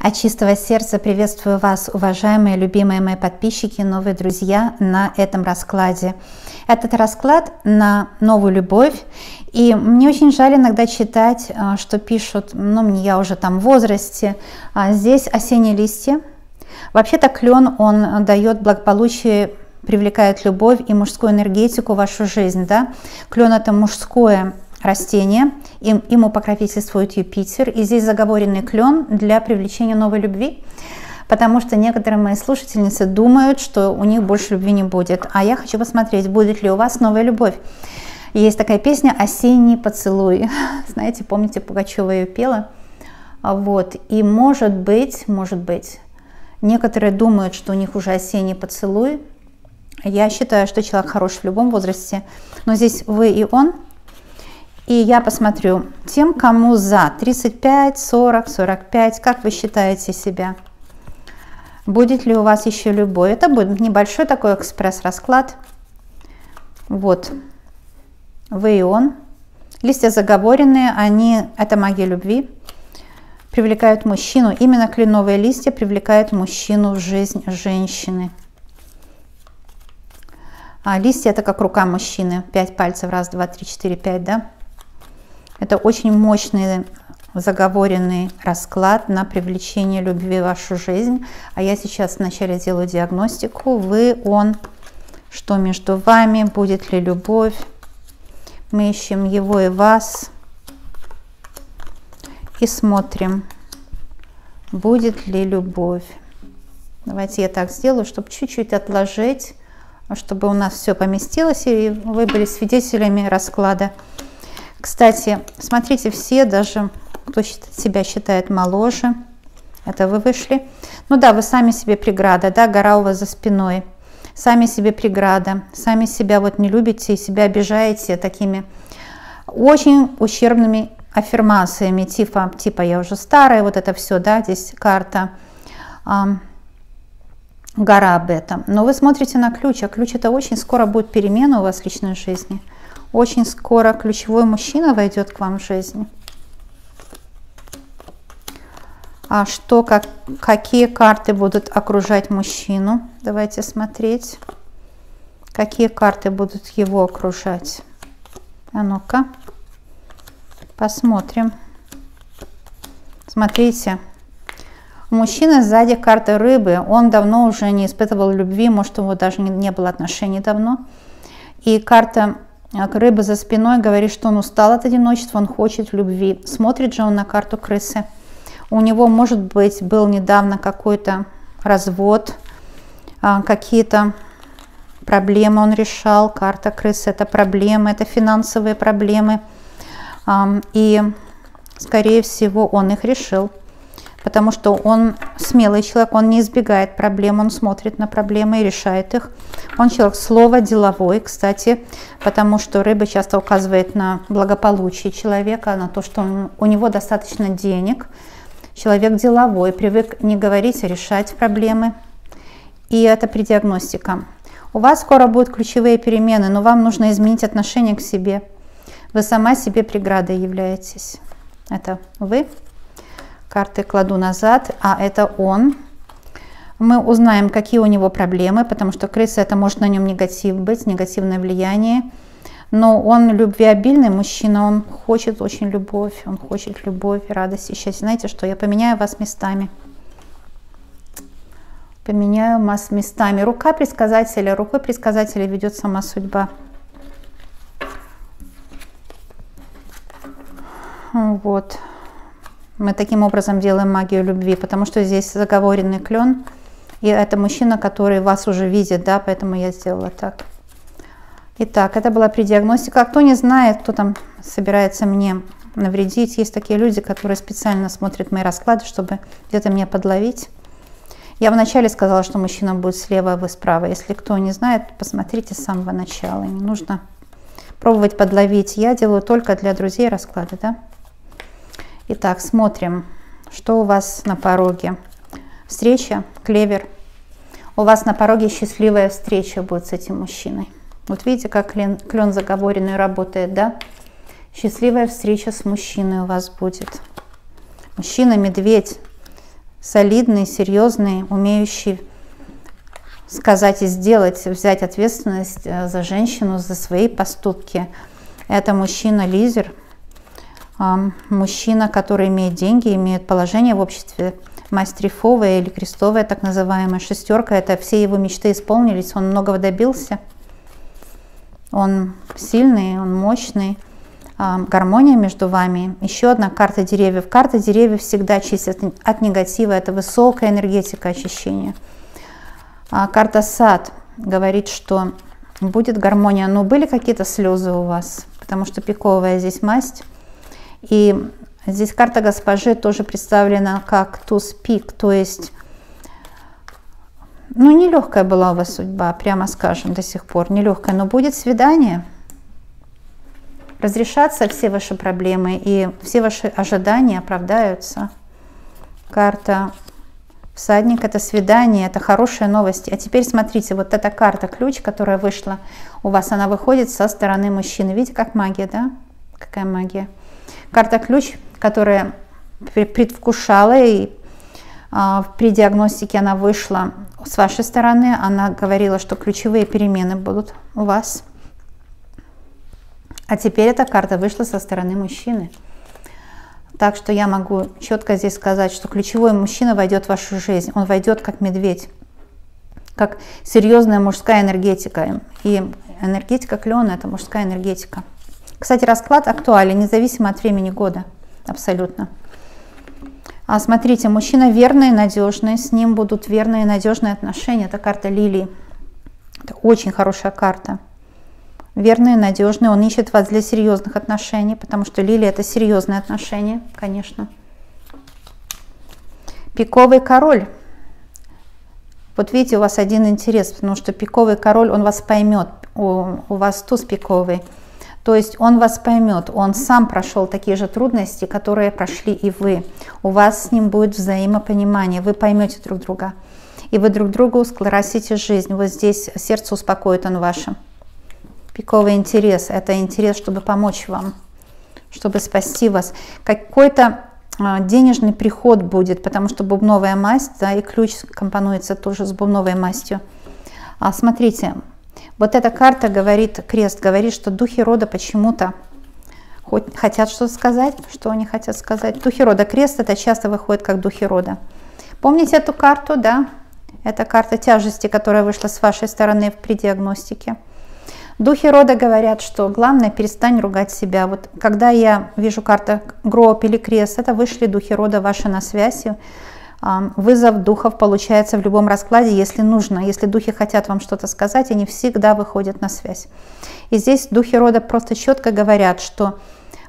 От чистого сердца приветствую вас, уважаемые, любимые мои подписчики, новые друзья на этом раскладе. Этот расклад на новую любовь. И мне очень жаль иногда читать, что пишут, я уже там в возрасте, здесь осенние листья. Вообще-то клен, он дает благополучие, привлекает любовь и мужскую энергетику в вашу жизнь. Да? Клен – это мужское растение, ему покровительствует Юпитер, и здесь заговоренный клен для привлечения новой любви, потому что некоторые мои слушательницы думают, что у них больше любви не будет, а я хочу посмотреть, будет ли у вас новая любовь. Есть такая песня «Осенний поцелуй», знаете, помните, Пугачева ее пела, вот, и может быть, некоторые думают, что у них уже осенний поцелуй. Я считаю, что человек хорош в любом возрасте, но здесь вы и он. И я посмотрю тем, кому за 35, 40, 45, как вы считаете себя? Будет ли у вас еще любовь? Это будет небольшой такой экспресс-расклад. Вот, вы и он. Листья заговоренные, это магия любви. Привлекают мужчину. Именно кленовые листья привлекают мужчину в жизнь женщины. А листья это как рука мужчины. 5 пальцев, раз, два, три, четыре, 5, да? Это очень мощный заговоренный расклад на привлечение любви в вашу жизнь. А я сейчас вначале делаю диагностику. Вы, он, что между вами, будет ли любовь. Мы ищем его и вас. И смотрим, будет ли любовь. Давайте я так сделаю, чтобы чуть-чуть отложить, чтобы у нас все поместилось, и вы были свидетелями расклада. Кстати, смотрите, все, даже кто себя считает моложе, это вы вышли. Ну да, вы сами себе преграда, да, гора у вас за спиной. Сами себе преграда, сами себя вот не любите и себя обижаете такими очень ущербными аффирмациями, типа я уже старая, вот это все, да, здесь карта, гора об этом. Но вы смотрите на ключ, а ключ это очень скоро будет перемена у вас в личной жизни. Очень скоро ключевой мужчина войдет к вам в жизнь. А что, какие карты будут окружать мужчину? Давайте смотреть. Какие карты будут его окружать? А ну-ка, посмотрим. Смотрите. У мужчины сзади карта рыбы. Он давно уже не испытывал любви, может, у него даже не было отношений давно. И карта рыбы за спиной говорит, что он устал от одиночества, он хочет любви. Смотрит же он на карту крысы. У него, может быть, был недавно какой-то развод, какие-то проблемы он решал. Карта крысы – это проблемы, это финансовые проблемы. И, скорее всего, он их решил. Потому что он смелый человек, он не избегает проблем, он смотрит на проблемы и решает их. Он человек слова, деловой, кстати, потому что рыба часто указывает на благополучие человека, на то, что у него достаточно денег. Человек деловой, привык не говорить, а решать проблемы. И это при диагностике. У вас скоро будут ключевые перемены, но вам нужно изменить отношение к себе. Вы сама себе преградой являетесь. Это вы. Карты кладу назад, а это он. Мы узнаем, какие у него проблемы, потому что крыса, это может на нем негатив быть, негативное влияние. Но он любвеобильный мужчина, он хочет очень любовь, он хочет любовь, радость и счастье. Знаете что, я поменяю вас местами. Поменяю вас местами. Рука предсказателя, рукой предсказателя ведет сама судьба. Вот. Мы таким образом делаем магию любви, потому что здесь заговоренный клен, и это мужчина, который вас уже видит, да, поэтому я сделала так. Итак, это была предиагностика. А кто не знает, кто там собирается мне навредить, есть такие люди, которые специально смотрят мои расклады, чтобы где-то меня подловить. Я вначале сказала, что мужчина будет слева, а вы справа. Если кто не знает, посмотрите с самого начала. Не нужно пробовать подловить. Я делаю только для друзей расклады, да. Итак, смотрим, что у вас на пороге. Встреча, клевер. У вас на пороге счастливая встреча будет с этим мужчиной. Вот видите, как клен заговоренный работает, да? Счастливая встреча с мужчиной у вас будет. Мужчина, медведь. солидный, серьезный, умеющий сказать и сделать, взять ответственность за женщину, за свои поступки. Это мужчина-лидер, мужчина, который имеет деньги, имеет положение в обществе. Масть трифовая или крестовая, так называемая, шестерка, это все его мечты исполнились, он многого добился. Он сильный, он мощный. Гармония между вами. Еще одна карта деревьев. Карта деревьев всегда чистят от негатива, это высокая энергетика очищения. Карта сад говорит, что будет гармония, но были какие-то слезы у вас, потому что пиковая здесь масть. И здесь карта госпожи тоже представлена как туз пик, то есть, ну, нелегкая была у вас судьба, прямо скажем, до сих пор, нелегкая, но будет свидание. Разрешатся все ваши проблемы, и все ваши ожидания оправдаются. Карта всадник – это свидание, это хорошие новости. А теперь смотрите, вот эта карта ключ, которая вышла у вас, она выходит со стороны мужчины. Видите, как магия, да? Какая магия? Карта ключ, которая предвкушала, и при диагностике она вышла с вашей стороны. Она говорила, что ключевые перемены будут у вас. А теперь эта карта вышла со стороны мужчины. Так что я могу четко здесь сказать, что ключевой мужчина войдет в вашу жизнь. Он войдет как медведь, как серьезная мужская энергетика. И энергетика клена – это мужская энергетика. Кстати, расклад актуален, независимо от времени года. Абсолютно. А смотрите, мужчина верный и надежный, с ним будут верные и надежные отношения. Это карта лилии. Это очень хорошая карта. Верный, надежный, он ищет вас для серьезных отношений, потому что лилия – это серьезные отношения, конечно. Пиковый король. Вот видите, у вас один интерес, потому что пиковый король, он вас поймет, у вас туз пиковый. То есть он вас поймет, он сам прошел такие же трудности, которые прошли и вы. У вас с ним будет взаимопонимание, вы поймете друг друга. И вы друг другу скрасите жизнь. Вот здесь сердце успокоит он ваше. Пиковый интерес – это интерес, чтобы помочь вам, чтобы спасти вас. Какой-то денежный приход будет, потому что бубновая масть, да, и ключ компонуется тоже с бубновой мастью. Смотрите. Вот эта карта говорит, крест говорит, что духи рода почему-то хотят что-то сказать. Что они хотят сказать? Духи рода. Крест это часто выходит как духи рода. Помните эту карту, да? Это карта тяжести, которая вышла с вашей стороны при диагностике. Духи рода говорят, что главное перестань ругать себя. Вот когда я вижу карта гроб или крест, это вышли духи рода ваши на связь. Вызов духов получается в любом раскладе, если нужно. Если духи хотят вам что-то сказать, они всегда выходят на связь. И здесь духи рода просто четко говорят, что...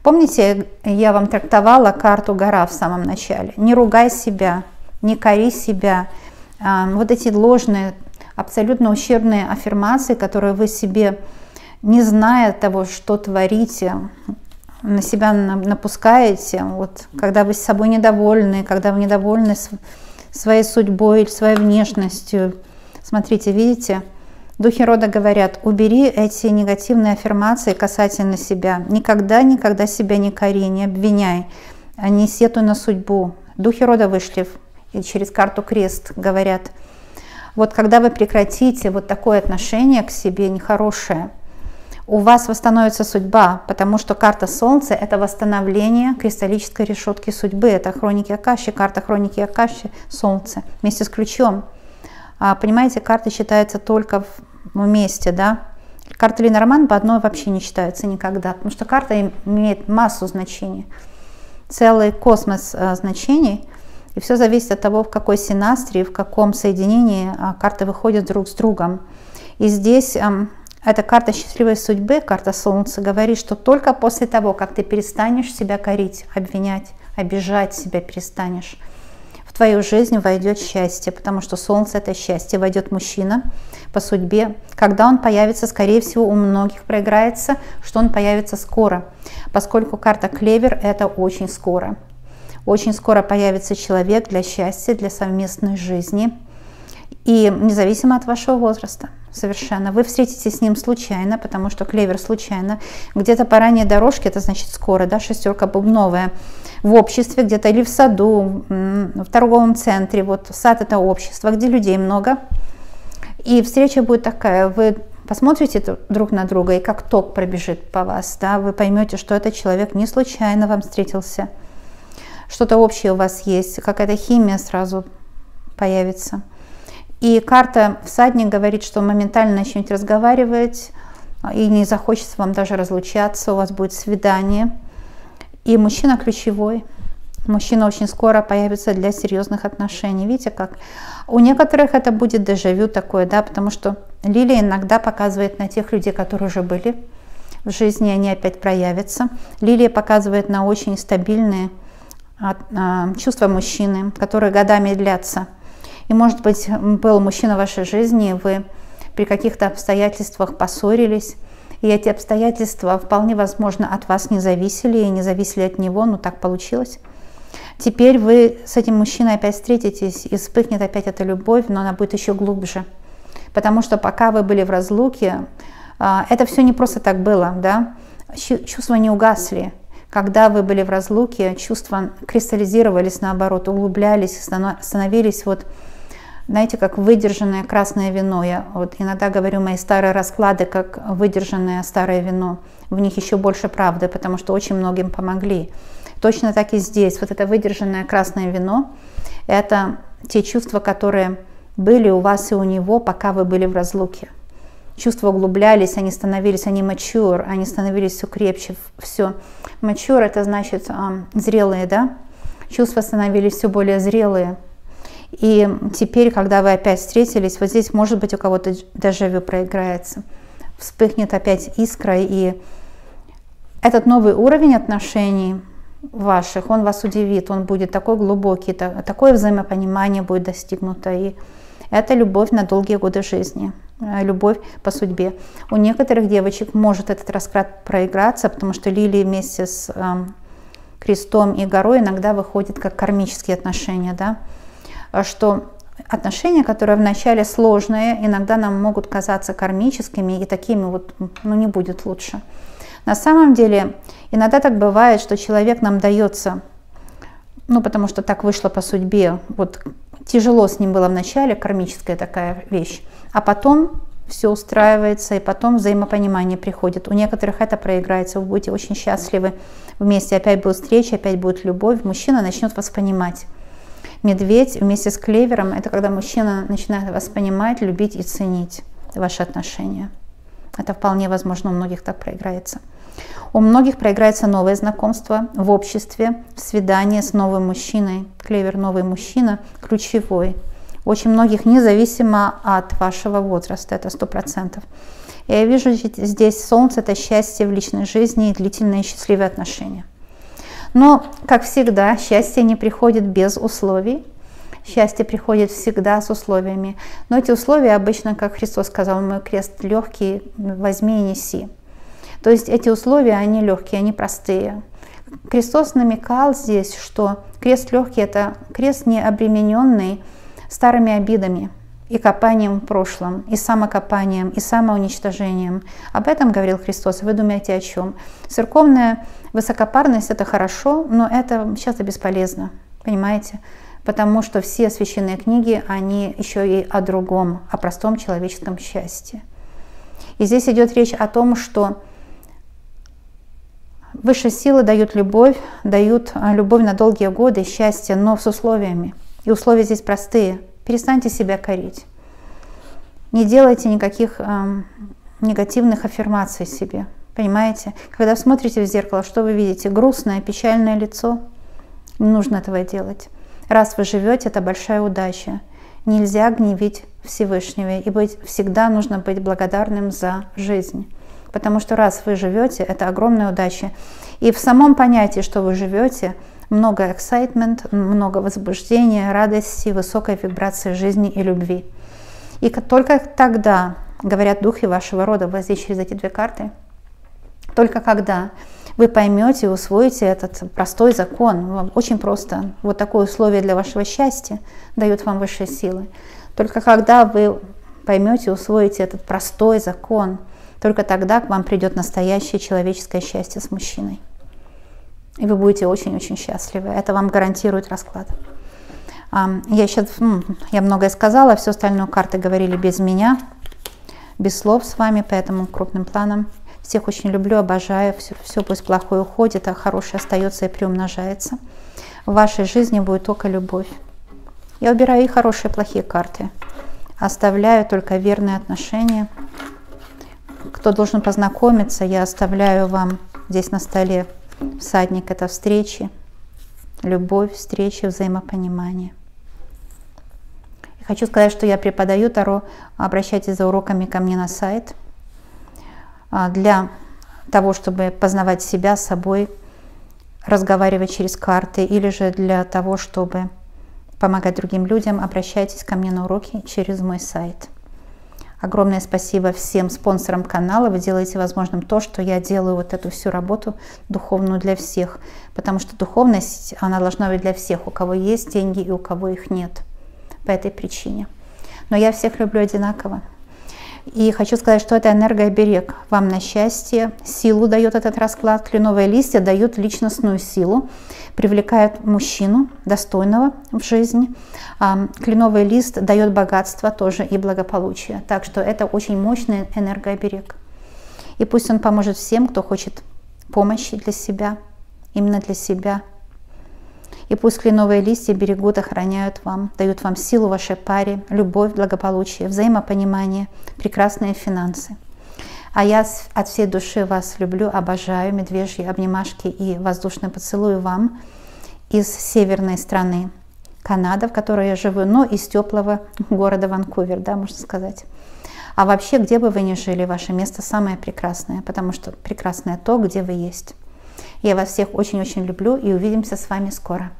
Помните, я вам трактовала карту гора в самом начале? Не ругай себя, не кори себя. Вот эти ложные, абсолютно ущербные аффирмации, которые вы себе, не зная того, что творите, на себя напускаете, вот, когда вы с собой недовольны, когда вы недовольны своей судьбой или своей внешностью. Смотрите, видите, духи рода говорят, убери эти негативные аффирмации касательно себя. Никогда, никогда себя не кори, не обвиняй, не сетуй на судьбу. Духи рода вышли и через карту крест говорят, вот когда вы прекратите вот такое отношение к себе нехорошее, у вас восстановится судьба, потому что карта Солнца – это восстановление кристаллической решетки судьбы. Это хроники Акаши, карта хроники Акаши, Солнце, вместе с ключом. Понимаете, карта считается только вместе, да? Карта Ленорман по одной вообще не считается никогда, потому что карта имеет массу значений, целый космос значений. И все зависит от того, в какой синастрии, в каком соединении карты выходят друг с другом. И здесь... Эта карта счастливой судьбы, карта Солнца, говорит, что только после того, как ты перестанешь себя корить, обвинять, обижать себя перестанешь, в твою жизнь войдет счастье, потому что Солнце – это счастье. Войдет мужчина по судьбе. Когда он появится, скорее всего, у многих проиграется, что он появится скоро, поскольку карта Клевер – это очень скоро. Очень скоро появится человек для счастья, для совместной жизни, и независимо от вашего возраста. совершенно. Вы встретитесь с ним случайно, потому что клевер случайно. Где-то по ранней дорожке, это значит скоро, да, шестерка бубновая. В обществе где-то или в саду, в торговом центре. Вот сад — это общество, где людей много. И встреча будет такая, вы посмотрите друг на друга, и как ток пробежит по вас, да, вы поймете, что этот человек не случайно вам встретился. Что-то общее у вас есть, какая-то химия сразу появится. И карта всадник говорит, что моментально начнете разговаривать, и не захочется вам даже разлучаться, у вас будет свидание. И мужчина ключевой. Мужчина очень скоро появится для серьезных отношений. Видите как? У некоторых это будет дежавю такое, да, потому что лилия иногда показывает на тех людей, которые уже были в жизни, они опять проявятся. Лилия показывает на очень стабильные чувства мужчины, которые годами длятся. И, может быть, был мужчина в вашей жизни, вы при каких-то обстоятельствах поссорились, и эти обстоятельства вполне возможно от вас не зависели, и не зависели от него, но так получилось. Теперь вы с этим мужчиной опять встретитесь, и вспыхнет опять эта любовь, но она будет еще глубже. Потому что пока вы были в разлуке, это все не просто так было, да? Чувства не угасли. Когда вы были в разлуке, чувства кристаллизировались, наоборот, углублялись, становились вот, знаете, как выдержанное красное вино. Я вот иногда говорю мои старые расклады, как выдержанное старое вино. В них еще больше правды, потому что очень многим помогли. Точно так и здесь. Вот это выдержанное красное вино – это те чувства, которые были у вас и у него, пока вы были в разлуке. Чувства углублялись, они становились, они mature, они становились все крепче, все. Mature – это значит зрелые, да? Чувства становились все более зрелые. И теперь, когда вы опять встретились, вот здесь, может быть, у кого-то дежавю проиграется. Вспыхнет опять искра, и этот новый уровень отношений ваших, он вас удивит, он будет такой глубокий, такое взаимопонимание будет достигнуто. И это любовь на долгие годы жизни, любовь по судьбе. У некоторых девочек может этот расклад проиграться, потому что лилии вместе с крестом и горой иногда выходят как кармические отношения, да? Что отношения, которые вначале сложные, иногда нам могут казаться кармическими, и такими вот, ну, не будет лучше. На самом деле, иногда так бывает, что человек нам дается, ну, потому что так вышло по судьбе, вот тяжело с ним было вначале, кармическая такая вещь, а потом все устраивается, и потом взаимопонимание приходит. У некоторых это проиграется, вы будете очень счастливы вместе, опять будет встреча, опять будет любовь, мужчина начнет вас понимать. Медведь вместе с клевером – это когда мужчина начинает вас понимать, любить и ценить ваши отношения. Это вполне возможно, у многих так проиграется. У многих проиграется новое знакомство в обществе, свидание с новым мужчиной. Клевер – новый мужчина, ключевой. Очень многих независимо от вашего возраста, это 100%. Я вижу здесь солнце – это счастье в личной жизни и длительные счастливые отношения. Но, как всегда, счастье не приходит без условий. Счастье приходит всегда с условиями. Но эти условия обычно, как Христос сказал, мой крест легкий, возьми и неси. То есть эти условия, они легкие, они простые. Христос намекал здесь, что крест легкий – это крест не обремененный старыми обидами и копанием в прошлом, и самокопанием, и самоуничтожением. Об этом говорил Христос. Вы думаете о чем? Церковная высокопарность – это хорошо, но это часто бесполезно, понимаете? Потому что все священные книги, они еще и о другом, о простом человеческом счастье. И здесь идет речь о том, что высшие силы дают любовь на долгие годы, счастье, но с условиями. И условия здесь простые. Перестаньте себя корить. Не делайте никаких негативных аффирмаций себе. Понимаете? Когда смотрите в зеркало, что вы видите? Грустное, печальное лицо. Не нужно этого делать. Раз вы живете, это большая удача. Нельзя гневить Всевышнего. И всегда нужно быть благодарным за жизнь. Потому что раз вы живете, это огромная удача. И в самом понятии, что вы живете, много excitement, много возбуждения, радости, высокой вибрации жизни и любви. И только тогда, говорят духи вашего рода, вот здесь через эти две карты, только когда вы поймете и усвоите этот простой закон, очень просто, вот такое условие для вашего счастья дают вам высшие силы. Только когда вы поймете, усвоите этот простой закон, только тогда к вам придет настоящее человеческое счастье с мужчиной. И вы будете очень-очень счастливы. Это вам гарантирует расклад. Я многое сказала, все остальное карты говорили без меня, без слов с вами, поэтому крупным планом. Всех очень люблю, обожаю. Все пусть плохое уходит, а хорошее остается и приумножается. В вашей жизни будет только любовь. Я убираю и хорошие, и плохие карты. Оставляю только верные отношения. Кто должен познакомиться, я оставляю вам здесь на столе. Всадник — это встречи, любовь, встречи, взаимопонимание. И хочу сказать, что я преподаю Таро. Обращайтесь за уроками ко мне на сайт. Для того, чтобы познавать себя, собой, разговаривать через карты, или же для того, чтобы помогать другим людям, обращайтесь ко мне на уроки через мой сайт. Огромное спасибо всем спонсорам канала. Вы делаете возможным то, что я делаю вот эту всю работу духовную для всех. Потому что духовность, она должна быть для всех, у кого есть деньги и у кого их нет. По этой причине. Но я всех люблю одинаково. И хочу сказать, что это энергооберег. Вам на счастье, силу дает этот расклад. Кленовые листья дают личностную силу, привлекают мужчину достойного в жизни. Кленовый лист дает богатство тоже и благополучие. Так что это очень мощный энергооберег. И пусть он поможет всем, кто хочет помощи для себя, именно для себя. И пусть кленовые листья берегут, охраняют вам, дают вам силу в вашей паре, любовь, благополучие, взаимопонимание, прекрасные финансы. А я от всей души вас люблю, обожаю, медвежьи обнимашки и воздушный поцелуй вам из северной страны Канада, в которой я живу, но из теплого города Ванкувер, да, можно сказать. А вообще, где бы вы ни жили, ваше место самое прекрасное, потому что прекрасное то, где вы есть. Я вас всех очень-очень люблю и увидимся с вами скоро.